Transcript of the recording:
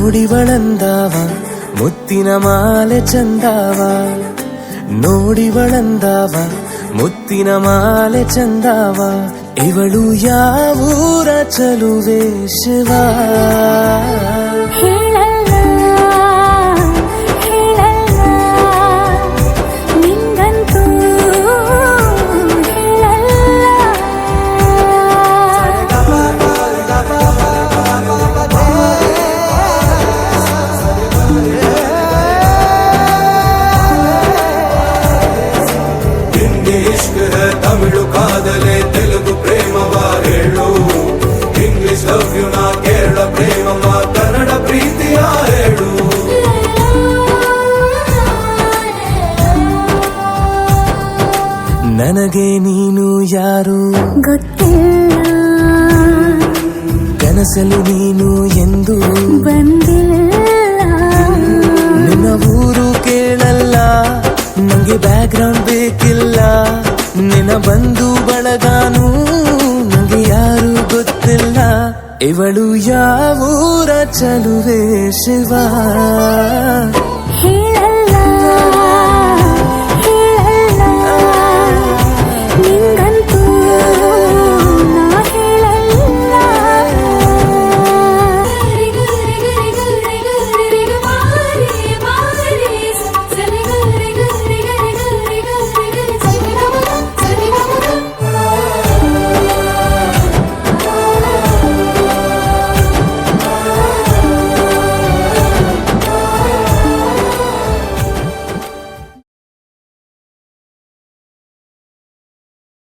ನೋಡಿವಳಂದಾವ ಮುತ್ತಿನ ಮಾಲೆ ಚಂದಾವ, ನೋಡಿವಳಂದಾವ ಮುತ್ತಿನ ಮಾಲೆ ಚಂದಾವ. ಇವಳು ಯಾವೂರ ಚಲುವೆ ಶಿವ? ತಮಿಳು ಕಾದಲೆ ತೆಲುಗು ಪ್ರೇಮವ ಹೇಳು, ಇಂಗ್ಲಿಷ್ ಲವ್ ಯು ನಾ ಕೇರಳ ಪ್ರೇಮವ ಕನ್ನಡ ಪ್ರೀತಿಯ ಹೇಳು. ನನಗೆ ನೀನು ಯಾರು ಗೊತ್ತಿಲ್ಲ, ಕನಸಲು ನೀನು ಎಂದು ಬಂದಿಲ್ಲ. ನಿನ್ನ ಊರು ಕೇಳಲ್ಲ, ನಂಗೆ ಬ್ಯಾಕ್ ಗ್ರೌಂಡ್ ಬೇಕಿಲ್ಲ. ನಿನ್ನ ಬಂಧು ಬಳಗಾನು ನಂಗೆ ಯಾರು ಗೊತ್ತಿಲ್ಲ. ಇವಳು ಯಾವೂರ ಚಲುವೆ ಶಿವ? ಹೇಳಲ್ಲ